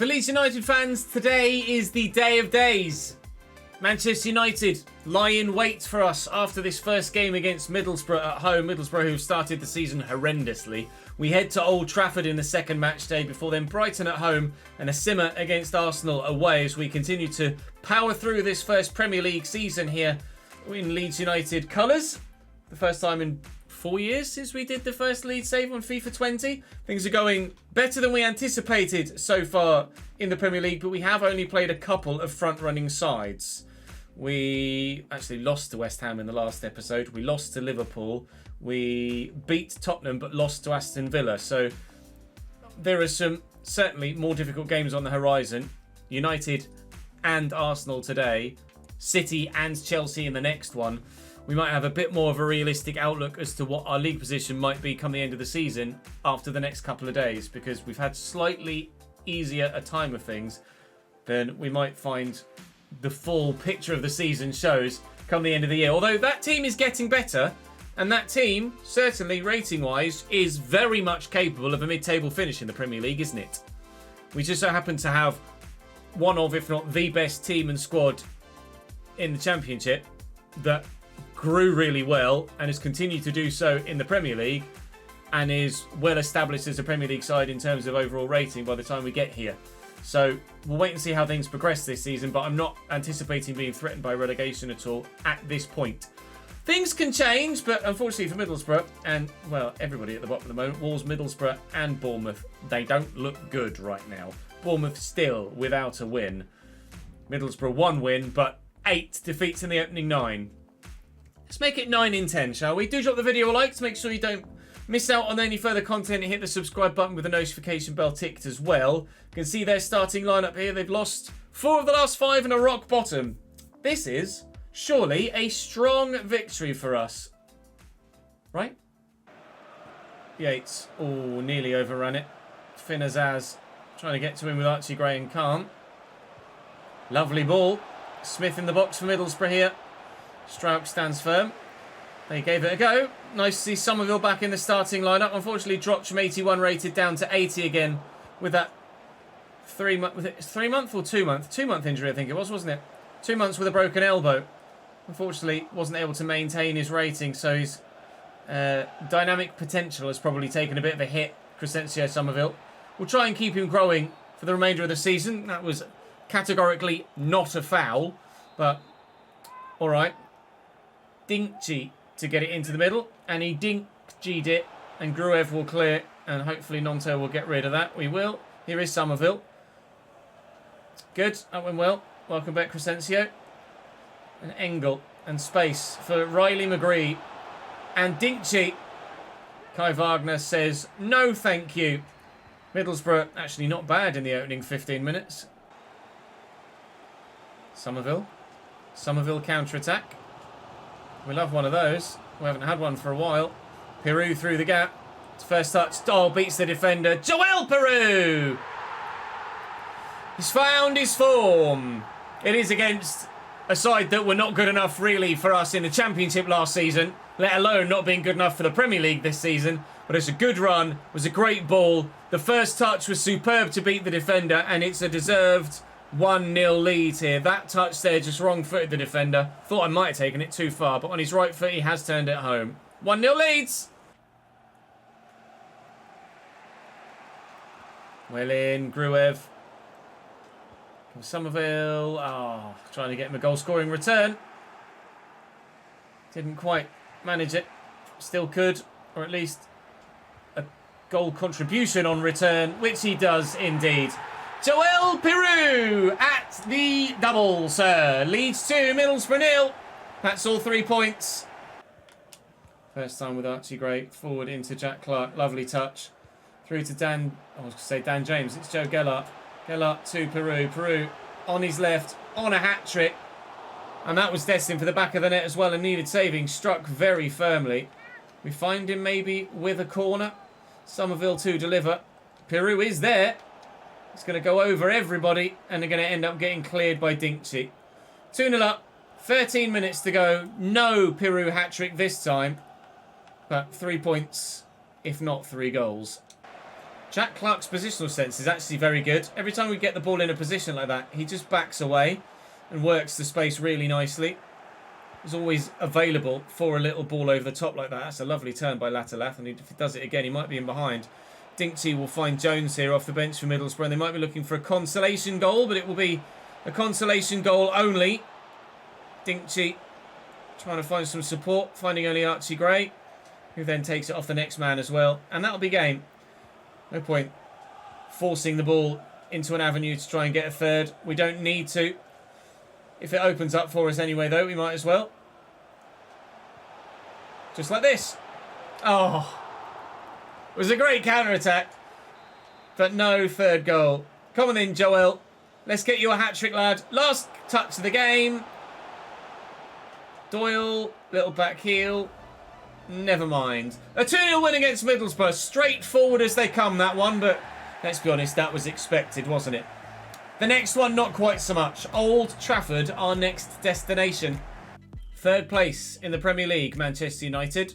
For Leeds United fans, today is the day of days. Manchester United lie in wait for us after this first game against Middlesbrough at home. Middlesbrough, who started the season horrendously. We head to Old Trafford in the second match day before then Brighton at home and a simmer against Arsenal away as we continue to power through this first Premier League season here in Leeds United colours. The first time in 4 years since we did the first Leeds save on FIFA 20. Things are going better than we anticipated so far in the Premier League, but we have only played a couple of front-running sides. We actually lost to West Ham in the last episode. We lost to Liverpool. We beat Tottenham but lost to Aston Villa. So there are some certainly more difficult games on the horizon. United and Arsenal today. City and Chelsea in the next one. We might have a bit more of a realistic outlook as to what our league position might be come the end of the season after the next couple of days, because we've had slightly easier a time of things than we might find the full picture of the season shows come the end of the year. Although that team is getting better, and that team, certainly rating-wise, is very much capable of a mid-table finish in the Premier League, isn't it? We just so happen to have one of, if not the best team and squad in the Championship that grew really well and has continued to do so in the Premier League and is well established as a Premier League side in terms of overall rating by the time we get here. So we'll wait and see how things progress this season, but I'm not anticipating being threatened by relegation at all at this point. Things can change, but unfortunately for Middlesbrough and, well, everybody at the bottom of the moment, Wolves, Middlesbrough and Bournemouth, they don't look good right now. Bournemouth still without a win. Middlesbrough 1 win, but 8 defeats in the opening 9. Let's make it 9 in 10, shall we? Do drop the video a like to make sure you don't miss out on any further content and hit the subscribe button with the notification bell ticked as well. You can see their starting lineup here. They've lost 4 of the last 5 and a rock bottom. This is surely a strong victory for us. Right? Yates. Oh, nearly overrun it. Finn Azaz trying to get to him with Archie Gray and can't. Lovely ball. Smith in the box for Middlesbrough here. Strauch stands firm. They gave it a go. Nice to see Somerville back in the starting lineup. Unfortunately, dropped from 81 rated down to 80 again with that 3 month or 2 month? 2 month injury, I think it was, wasn't it? 2 months with a broken elbow. Unfortunately, wasn't able to maintain his rating, so his dynamic potential has probably taken a bit of a hit. Crescencio Somerville. We'll try and keep him growing for the remainder of the season. That was categorically not a foul, but all right. Dinkji to get it into the middle, and he Dinkji'd it, and Gruev will clear, and hopefully Nonto will get rid of that. We will. Here is Somerville. Good, that went well. Welcome back, Crescencio. And Engel, and space for Riley McGree, and Dinkji. Kai Wagner says, no thank you. Middlesbrough actually not bad in the opening 15 minutes. Somerville counter-attack. We love one of those. We haven't had one for a while. Peru through the gap. First touch. Oh, beats the defender. Joel Peru! He's found his form. It is against a side that were not good enough, really, for us in the Championship last season, let alone not being good enough for the Premier League this season. But it's a good run. It was a great ball. The first touch was superb to beat the defender, and it's a deserved 1-0 lead here. That touch there just wrong-footed the defender. Thought I might have taken it too far, but on his right foot he has turned it home. 1-0 Leeds! Well in, Gruev. Somerville. Oh, trying to get him a goal-scoring return. Didn't quite manage it. Still could, or at least a goal contribution on return, which he does indeed. Joel Peru at the double, sir. Leeds 2, Middlesbrough 0. That's all 3 points. First time with Archie Gray. Forward into Jack Clark. Lovely touch. Through to Dan. I was going to say Dan James. It's Joe Gellart. Gellart to Peru. Peru on his left. On a hat-trick. And that was destined for the back of the net as well and needed saving. Struck very firmly. We find him maybe with a corner. Somerville to deliver. Peru is there. It's going to go over everybody, and they're going to end up getting cleared by Dinkji. 2-0 up, 13 minutes to go. No Peru hat-trick this time, but 3 points, if not 3 goals. Jack Clark's positional sense is actually very good. Every time we get the ball in a position like that, he just backs away and works the space really nicely. He's always available for a little ball over the top like that. That's a lovely turn by Latalath, and if he does it again, he might be in behind. Dinkchi will find Jones here off the bench for Middlesbrough, and they might be looking for a consolation goal, but it will be a consolation goal only. Dinkchi trying to find some support, finding only Archie Gray, who then takes it off the next man as well. And that'll be game. No point forcing the ball into an avenue to try and get a third. We don't need to. If it opens up for us anyway, though, we might as well. Just like this. Oh. It was a great counter-attack. But no third goal. Come on in, Joel. Let's get you a hat-trick, lad. Last touch of the game. Doyle, little back heel. Never mind. A 2-0 win against Middlesbrough. Straightforward as they come, that one. But let's be honest, that was expected, wasn't it? The next one, not quite so much. Old Trafford, our next destination. Third place in the Premier League, Manchester United.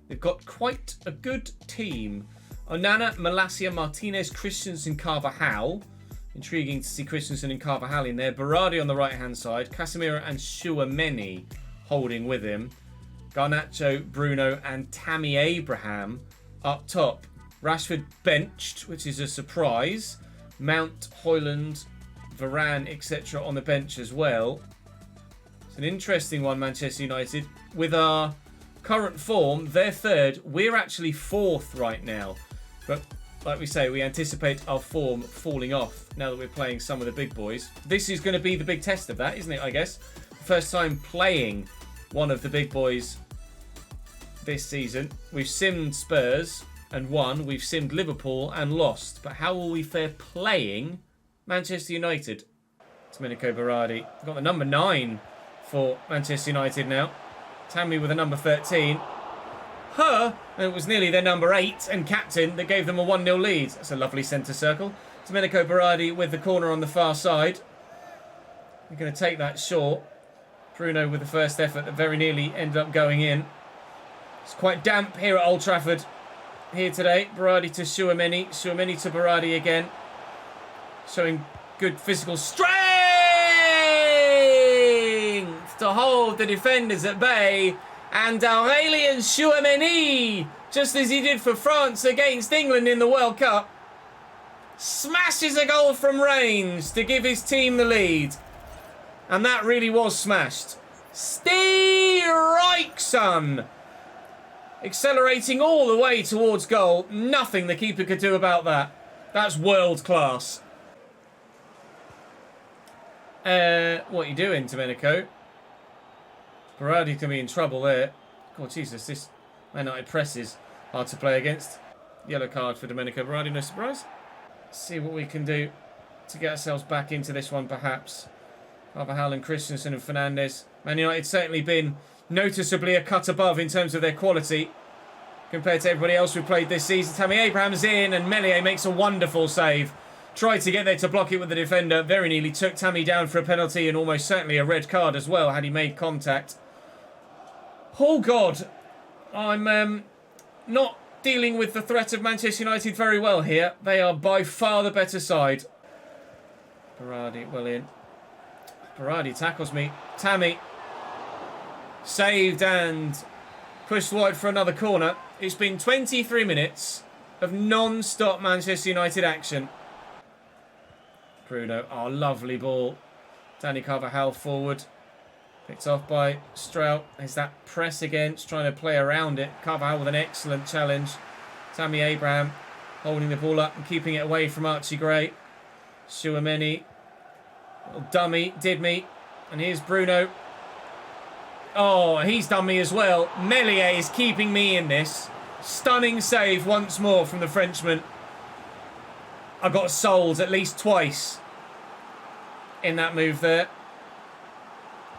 They've got quite a good team. Onana, Malacia, Martinez, Christensen, Carvajal. Intriguing to see Christensen and Carvajal in there. Berardi on the right-hand side. Casemiro and Tchouaméni holding with him. Garnacho, Bruno and Tammy Abraham up top. Rashford benched, which is a surprise. Mount, Højlund, Varane, etc. on the bench as well. It's an interesting one, Manchester United. With our current form, they're third. We're actually fourth right now. But like we say, we anticipate our form falling off now that we're playing some of the big boys. This is going to be the big test of that, isn't it, I guess? First time playing one of the big boys this season. We've simmed Spurs and won. We've simmed Liverpool and lost. But how will we fare playing Manchester United? Domenico Berardi. Got the number 9 for Manchester United now. Tammy with a number 13. And it was nearly their number 8 and captain that gave them a 1-0 lead. That's a lovely centre circle. Domenico Berardi with the corner on the far side. We're going to take that short. Bruno with the first effort that very nearly ended up going in. It's quite damp here at Old Trafford here today. Berardi to Tchouaméni. Tchouaméni to Berardi again. Showing good physical strength to hold the defenders at bay. And Aurélien Tchouaméni, just as he did for France against England in the World Cup, smashes a goal from range to give his team the lead. And that really was smashed. Strijkson, accelerating all the way towards goal. Nothing the keeper could do about that. That's world class. What are you doing, Domenico? Berardi can be in trouble there. God, Jesus, this Man United press is hard to play against. Yellow card for Domenico Berardi, no surprise. Let's see what we can do to get ourselves back into this one, perhaps. Carvajal and Christensen and Fernandes. Man United certainly been noticeably a cut above in terms of their quality compared to everybody else we've played this season. Tammy Abraham's in and Meslier makes a wonderful save. Tried to get there to block it with the defender. Very nearly took Tammy down for a penalty and almost certainly a red card as well had he made contact. Oh God, I'm not dealing with the threat of Manchester United very well here. They are by far the better side. Berardi well in. Berardi tackles me. Tammy saved and pushed wide for another corner. It's been 23 minutes of non-stop Manchester United action. Bruno, oh, lovely ball. Danny Carvajal forward. Picked off by Strout. There's that press against, trying to play around it. Carvajal with an excellent challenge. Tammy Abraham holding the ball up and keeping it away from Archie Gray. Tchouaméni. Little dummy, did me. And here's Bruno. Oh, he's done me as well. Meslier is keeping me in this. Stunning save once more from the Frenchman. I got sold at least twice in that move there.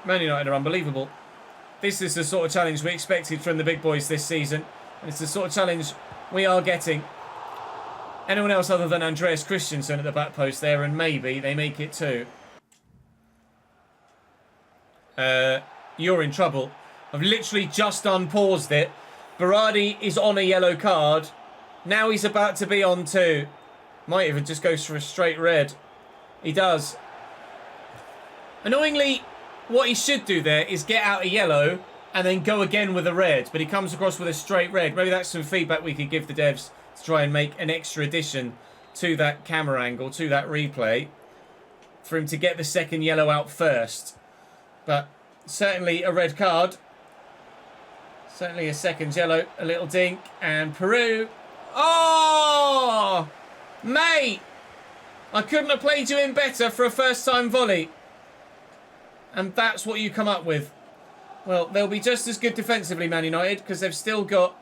Man United are unbelievable. This is the sort of challenge we expected from the big boys this season. And it's the sort of challenge we are getting. Anyone else other than Andreas Christensen at the back post there, and maybe they make it too. You're in trouble. I've literally just unpaused it. Berardi is on a yellow card. Now he's about to be on 2. Might even just goes for a straight red. He does. Annoyingly, what he should do there is get out a yellow and then go again with a red. But he comes across with a straight red. Maybe that's some feedback we could give the devs to try and make an extra addition to that camera angle, to that replay, for him to get the second yellow out first. But certainly a red card. Certainly a second yellow. A little dink. And Peru. Oh! Mate! I couldn't have played you in better for a first-time volley. And that's what you come up with. Well, they'll be just as good defensively, Man United, because they've still got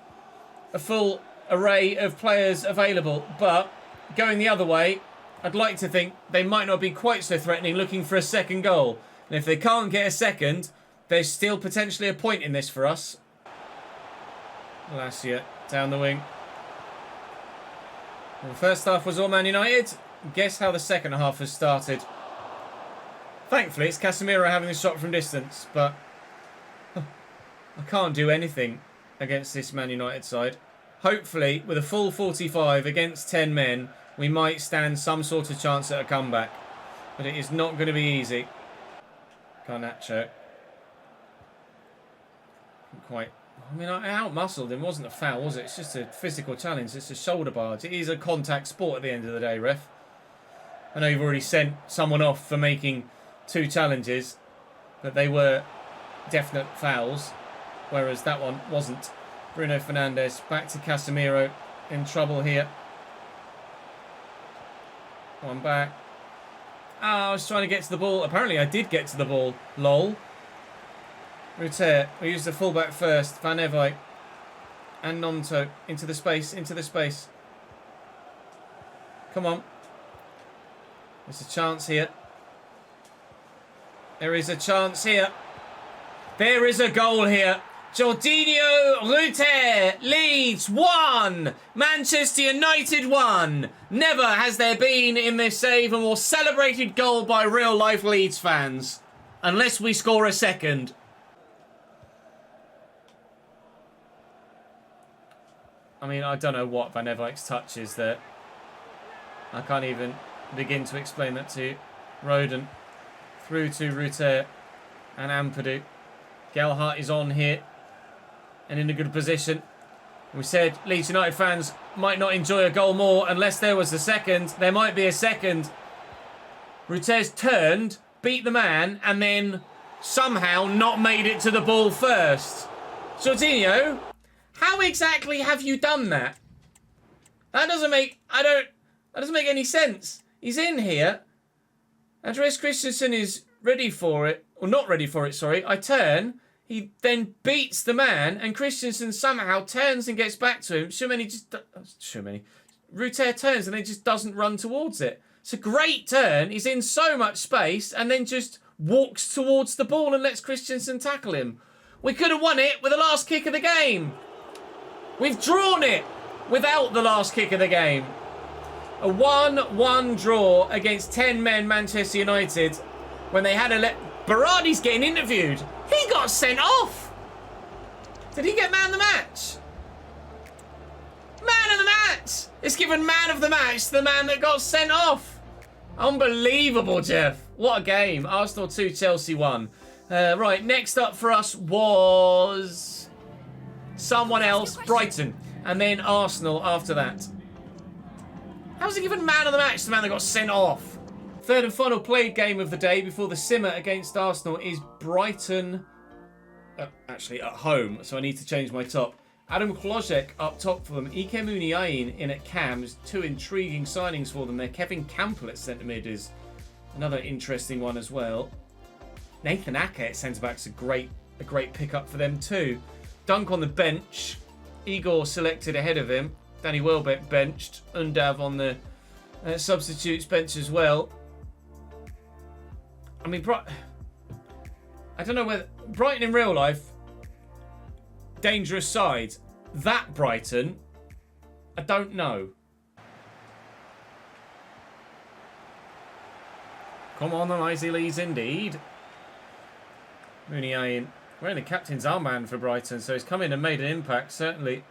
a full array of players available. But going the other way, I'd like to think they might not be quite so threatening, looking for a second goal. And if they can't get a second, there's still potentially a point in this for us. Lasia down the wing. Well, the first half was all Man United. Guess how the second half has started. Thankfully, it's Casemiro having the shot from distance, but I can't do anything against this Man United side. Hopefully, with a full 45 against 10 men, we might stand some sort of chance at a comeback. But it is not going to be easy. Garnacho. Quite. I mean, I out-muscled him. It wasn't a foul, was it? It's just a physical challenge. It's a shoulder barge. It is a contact sport at the end of the day, ref. I know you've already sent someone off for making 2 challenges, but they were definite fouls, whereas that one wasn't. Bruno Fernandes back to Casemiro, in trouble here. One back. Oh, I was trying to get to the ball. Apparently I did get to the ball. Lol. Ruter. We use the fullback first. Van Evijk. And Nonto. Into the space. Into the space. Come on. There's a chance here. There is a chance here. There is a goal here. Jorginho Ruter. Leeds 1. Manchester United 1. Never has there been in this save a more celebrated goal by real-life Leeds fans. Unless we score a second. I mean, I don't know what Van Evijk's touch is there. I can't even begin to explain that to you. Roden. Through to Ruter and Ampadu. Gelhardt is on here. And in a good position. We said Leeds United fans might not enjoy a goal more unless there was a second. There might be a second. Ruter's turned, beat the man, and then somehow not made it to the ball first. Jorginho, how exactly have you done that? That doesn't make any sense. He's in here. Andreas Christensen is ready for it. Or not ready for it, sorry. I turn. He then beats the man, and Christensen somehow turns and gets back to him. Ruter turns and then just doesn't run towards it. It's a great turn. He's in so much space and then just walks towards the ball and lets Christensen tackle him. We could have won it with the last kick of the game. We've drawn it without the last kick of the game. A 1-1 draw against 10 men Manchester United when they had a... Berardi's getting interviewed. He got sent off. Did he get man of the match? Man of the match. It's given man of the match to the man that got sent off. Unbelievable, Jeff. What a game. Arsenal 2, Chelsea 1. Right, next up for us was someone else, Brighton. And then Arsenal after that. How's it given man of the match to the man that got sent off? Third and final played game of the day before the simmer against Arsenal is Brighton, actually at home, so I need to change my top. Adam Klozek up top for them. Ike Muniain in at cams. 2 intriguing signings for them there. Kevin Campbell at centre mid is another interesting one as well. Nathan Ake at centre back's a great pickup for them too. Dunk on the bench. Igor selected ahead of him. Danny Welbeck benched. Undav on the substitutes bench as well. I mean, I don't know whether... Brighton in real life, dangerous side. That Brighton, I don't know. Come on, the Mighty Leeds indeed. Muniain wearing the captain's armband for Brighton, so he's come in and made an impact, certainly.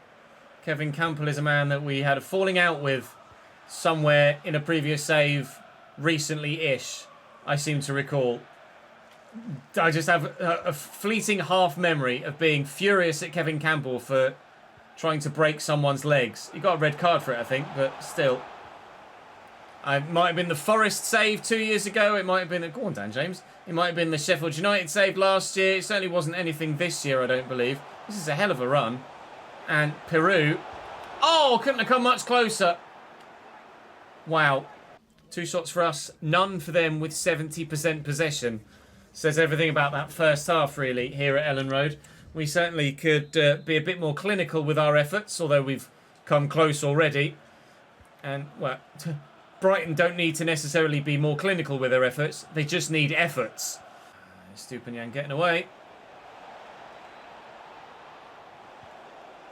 Kevin Campbell is a man that we had a falling out with somewhere in a previous save recently-ish, I seem to recall. I just have a fleeting half memory of being furious at Kevin Campbell for trying to break someone's legs. He got a red card for it, I think, but still. It might have been the Forest save 2 years ago. It might have been... Go on, Dan James. It might have been the Sheffield United save last year. It certainly wasn't anything this year, I don't believe. This is a hell of a run. And Peru... Oh, couldn't have come much closer. Wow. 2 shots for us, none for them with 70% possession. Says everything about that first half, really, here at Ellen Road. We certainly could be a bit more clinical with our efforts, although we've come close already. And, well, Brighton don't need to necessarily be more clinical with their efforts. They just need efforts. Stupinian getting away.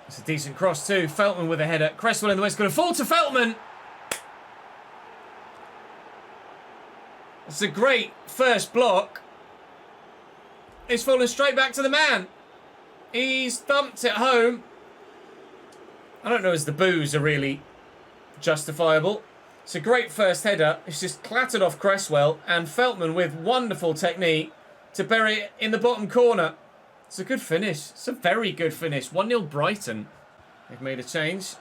It's a decent cross too. Feltman with a header. Cresswell in the way. It's going to fall to Feltman. It's a great first block. It's fallen straight back to the man. He's thumped it home. I don't know as the boos are really justifiable. It's a great first header. It's just clattered off Cresswell, and Feltman with wonderful technique to bury it in the bottom corner. It's a good finish. It's a very good finish. 1-0 Brighton. They've made a change.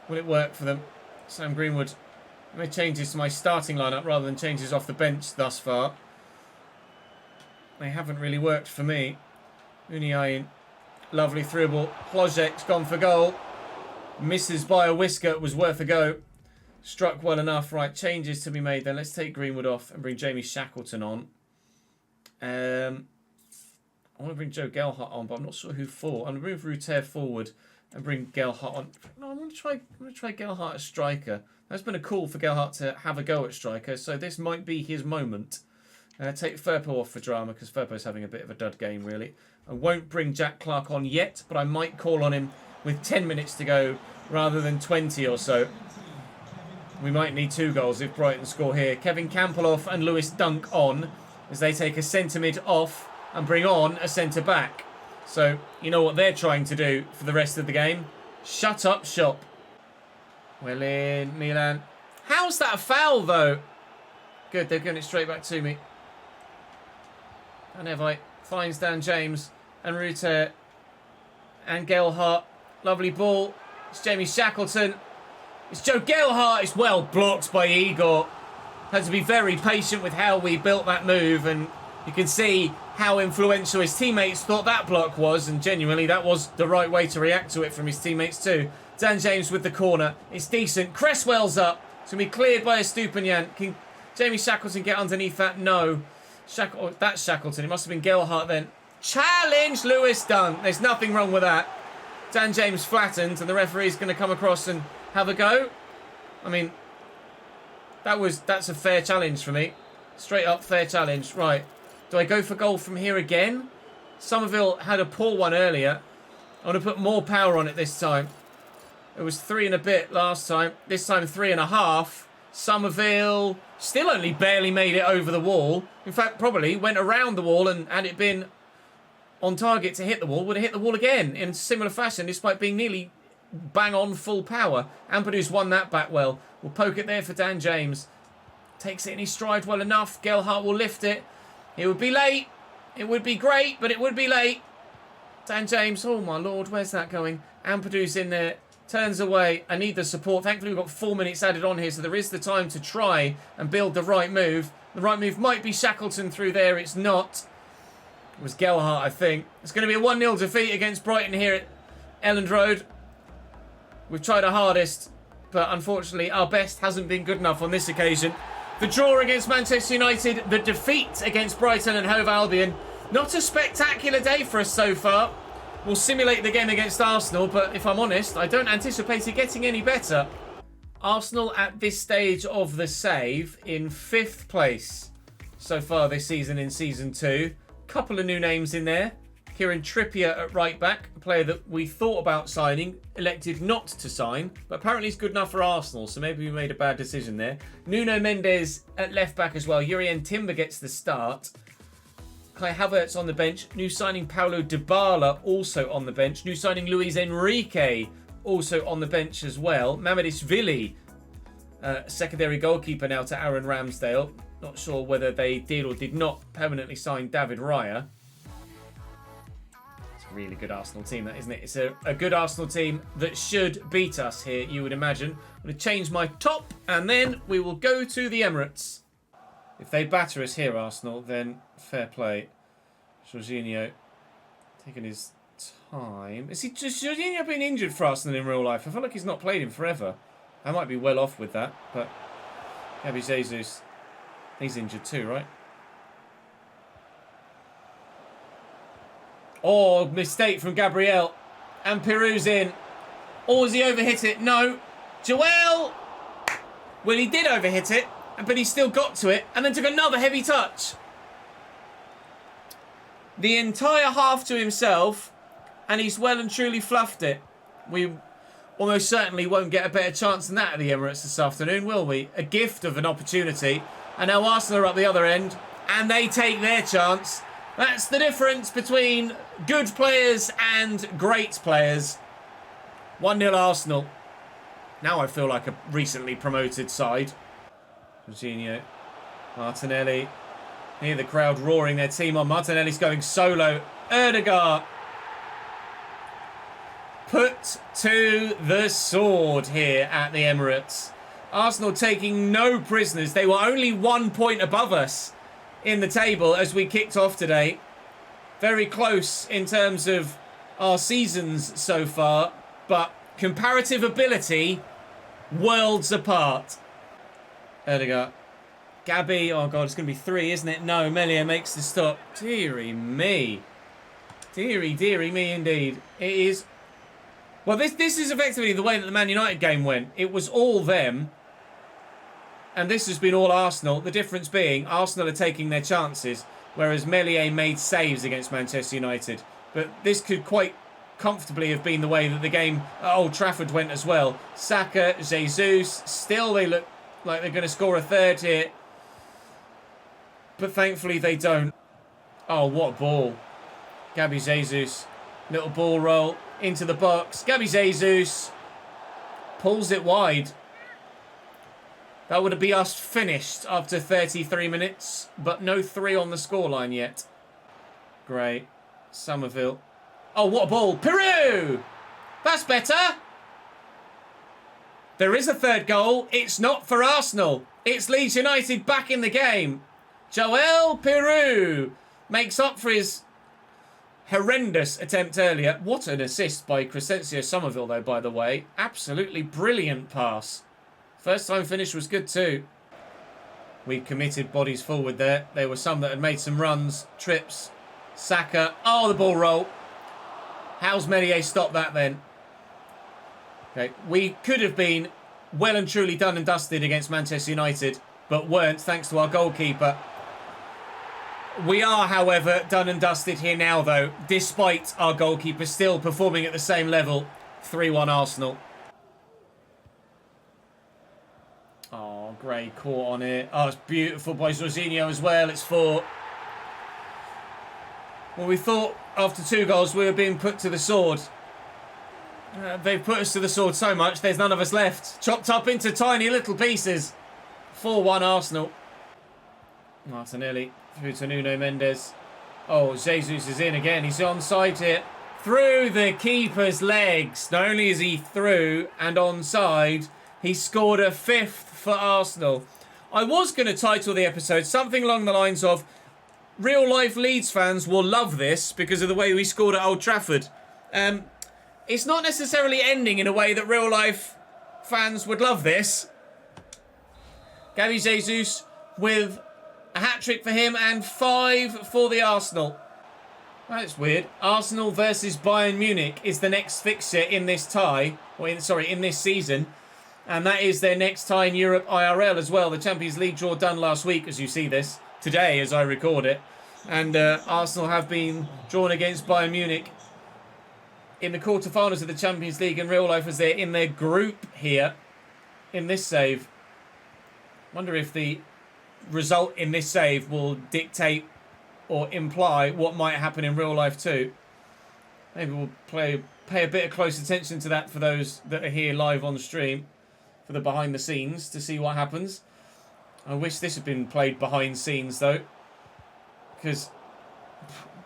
Will it work for them? Sam Greenwood made changes to my starting lineup rather than changes off the bench thus far. They haven't really worked for me. Uniain, lovely through ball. Plojek's gone for goal. Misses by a whisker. Was worth a go. Struck well enough. Right, changes to be made then. Let's take Greenwood off and bring Jamie Shackleton on. I want to bring Joe Gelhardt on, but I'm not sure who for. I'm going to move Ruter forward and bring Gelhardt on. No, I'm going to try Gelhardt as striker. That's been a call for Gelhardt to have a go at striker, so this might be his moment. Take Firpo off for drama, because Firpo's having a bit of a dud game, really. I won't bring Jack Clark on yet, but I might call on him with 10 minutes to go rather than 20 or so. We might need 2 goals if Brighton score here. Kevin Campbell off and Lewis Dunk on as they take a centre mid off and bring on a centre back. So, you know what they're trying to do for the rest of the game? Shut up shop. Well in, Milan. How's that a foul, though? Good, they're giving it straight back to me. And Evite finds Dan James and Ruter and Gelhardt. Lovely ball. It's Jamie Shackleton. It's Joe Gelhardt. It's well blocked by Igor. Had to be very patient with how we built that move, and you can see how influential his teammates thought that block was, and genuinely that was the right way to react to it from his teammates too. Dan James with the corner. It's decent. Cresswell's up. It's going to be cleared by a Stupinian. Can Jamie Shackleton get underneath that? No. That's Shackleton. It must have been Gelhardt then. Challenge Lewis Dunk. There's nothing wrong with that. Dan James flattened, and the referee's going to come across and have a go. I mean, that's a fair challenge for me. Straight up fair challenge. Right. Do I go for goal from here again? Somerville had a poor one earlier. I want to put more power on it this time. It was 3 and a bit last time. This time 3.5. Somerville still only barely made it over the wall. In fact, probably went around the wall, and had it been on target to hit the wall, would have hit the wall again in similar fashion, despite being nearly bang on full power. Ampadu's won that back well. We'll poke it there for Dan James. Takes it in his stride well enough. Gelhardt will lift it. It would be late. It would be great, but it would be late. Dan James, oh my lord, where's that going? Ampadu's in there. Turns away. I need the support. Thankfully, we've got 4 minutes added on here, so there is the time to try and build the right move. The right move might be Shackleton through there. It's not. It was Gelhardt, I think. It's going to be a 1-0 defeat against Brighton here at Elland Road. We've tried our hardest, but unfortunately, our best hasn't been good enough on this occasion. The draw against Manchester United, the defeat against Brighton and Hove Albion. Not a spectacular day for us so far. We'll simulate the game against Arsenal, but if I'm honest, I don't anticipate it getting any better. Arsenal at this stage of the save in 5th place so far this season in Season 2. Couple of new names in there. Kieran Trippier at right back, a player that we thought about signing, elected not to sign, but apparently he's good enough for Arsenal, so maybe we made a bad decision there. Nuno Mendes at left back as well. Jurrien Timber gets the start. Kai Havertz on the bench. New signing Paulo Dybala also on the bench. New signing Luis Enrique also on the bench as well. Mamadishvili, secondary goalkeeper now to Aaron Ramsdale. Not sure whether they did or did not permanently sign David Raya. It's a really good Arsenal team, that, isn't it? It's a good Arsenal team that should beat us here, you would imagine. I'm going to change my top, and then we will go to the Emirates. If they batter us here, Arsenal, then fair play. Jorginho taking his time. Has Jorginho been injured for Arsenal in real life? I feel like he's not played in forever. I might be well off with that, but Gabi Jesus, he's injured too, right? Oh, mistake from Gabriel. And Peru's in. Or has he overhit it? No. Joel! Well, he did overhit it, but he still got to it and then took another heavy touch. The entire half to himself, and he's well and truly fluffed it. We almost certainly won't get a better chance than that at the Emirates this afternoon, will we? A gift of an opportunity. And now Arsenal are up the other end, and they take their chance. That's the difference between good players and great players. 1-0 Arsenal. Now I feel like a recently promoted side. Jorginho, Martinelli. Hear the crowd roaring their team on. Martinelli's going solo. Erdegaard. Put to the sword here at the Emirates. Arsenal taking no prisoners. They were only 1 point above us in the table as we kicked off today. Very close in terms of our seasons so far, but comparative ability, worlds apart. Erdegaard. Gabby, oh God, it's going to be 3, isn't it? No, Melia makes the stop. Deary me. Deary me indeed. It is. Well, this is effectively the way that the Man United game went. It was all them. And this has been all Arsenal. The difference being Arsenal are taking their chances, whereas Meslier made saves against Manchester United. But this could quite comfortably have been the way that the game at Old Trafford went as well. Saka, Jesus, still they look like they're going to score a third here. But thankfully they don't. Oh, what a ball. Gabi Jesus, little ball roll into the box. Gabi Jesus pulls it wide. That would be us finished after 33 minutes, but no 3 on the scoreline yet. Great. Somerville. Oh, what a ball. Peru! That's better. There is a third goal. It's not for Arsenal. It's Leeds United back in the game. Joel Peru makes up for his horrendous attempt earlier. What an assist by Crescencio Somerville, though, by the way. Absolutely brilliant pass. First time finish was good too. We committed bodies forward there. There were some that had made some runs, trips. Saka. Oh, the ball roll. How's Meslier stopped that then? Okay, we could have been well and truly done and dusted against Manchester United, but weren't thanks to our goalkeeper. We are, however, done and dusted here now, though, despite our goalkeeper still performing at the same level. 3-1 Arsenal. Oh, Gray caught on it. Oh, it's beautiful by Jorginho as well. It's 4. Well, we thought after 2 goals we were being put to the sword. They've put us to the sword so much, there's none of us left. Chopped up into tiny little pieces. 4-1 Arsenal. Martinelli through to Nuno Mendes. Oh, Jesus is in again. He's onside here. Through the keeper's legs. Not only is he through and onside, he scored a 5th for Arsenal. I was going to title the episode something along the lines of real life Leeds fans will love this because of the way we scored at Old Trafford. It's not necessarily ending in a way that real life fans would love this. Gabi Jesus with a hat-trick for him and 5 for the Arsenal. That's weird. Arsenal versus Bayern Munich is the next fixture in this tie. Or in this season. And that is their next tie in Europe IRL as well. The Champions League draw done last week, as you see this. Today, as I record it. And Arsenal have been drawn against Bayern Munich in the quarterfinals of the Champions League in real life as they're in their group here in this save. Wonder if the result in this save will dictate or imply what might happen in real life too. Maybe we'll pay a bit of close attention to that for those that are here live on stream, for the behind the scenes, to see what happens. I wish this had been played behind scenes though, because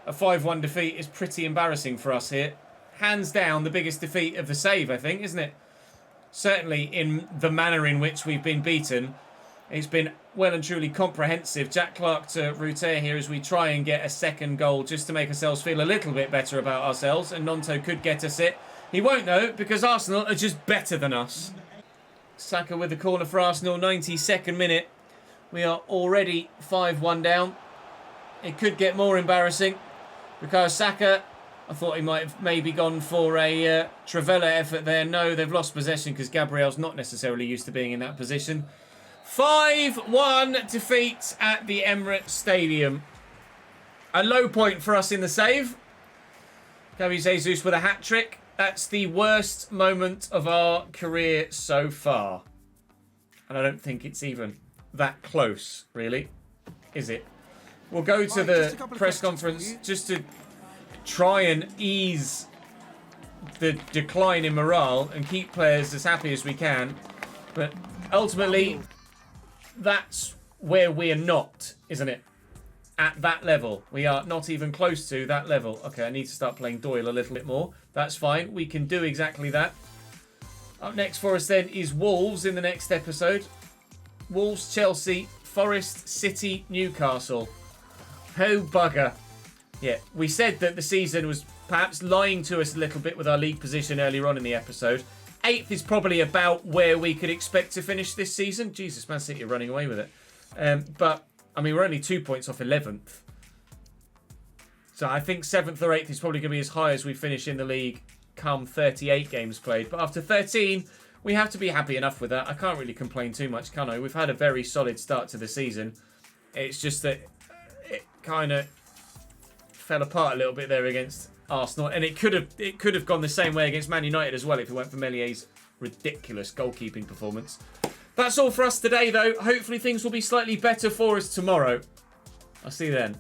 a 5-1 defeat is pretty embarrassing for us here. Hands down the biggest defeat of the save, I think, isn't it? Certainly in the manner in which we've been beaten. It's been well and truly comprehensive. Jack Clark to Ruter here as we try and get a second goal just to make ourselves feel a little bit better about ourselves. And Nonto could get us it. He won't though, because Arsenal are just better than us. Saka with the corner for Arsenal, 92nd minute. We are already 5-1 down. It could get more embarrassing. Because Saka, I thought he might have maybe gone for a Travella effort there. No, they've lost possession because Gabriel's not necessarily used to being in that position. 5-1 defeat at the Emirates Stadium. A low point for us in the save. Gabi Jesus with a hat-trick. That's the worst moment of our career so far. And I don't think it's even that close, really. Is it? We'll go to the press conference just to try and ease the decline in morale and keep players as happy as we can. But ultimately, that's where we're not, isn't it? At that level. We are not even close to that level. Okay, I need to start playing Doyle a little bit more. That's fine. We can do exactly that. Up next for us then is Wolves in the next episode. Wolves, Chelsea, Forest, City, Newcastle. Oh, bugger. Yeah, we said that the season was perhaps lying to us a little bit with our league position earlier on in the episode. 8th is probably about where we could expect to finish this season. Jesus, Man City are running away with it. But, I mean, we're only 2 points off 11th. So I think 7th or 8th is probably going to be as high as we finish in the league come 38 games played. But after 13, we have to be happy enough with that. I can't really complain too much, can I? We've had a very solid start to the season. It's just that it kind of fell apart a little bit there against Arsenal, and it could have gone the same way against Man United as well if it went for Melié's ridiculous goalkeeping performance. That's all for us today, though. Hopefully things will be slightly better for us tomorrow. I'll see you then.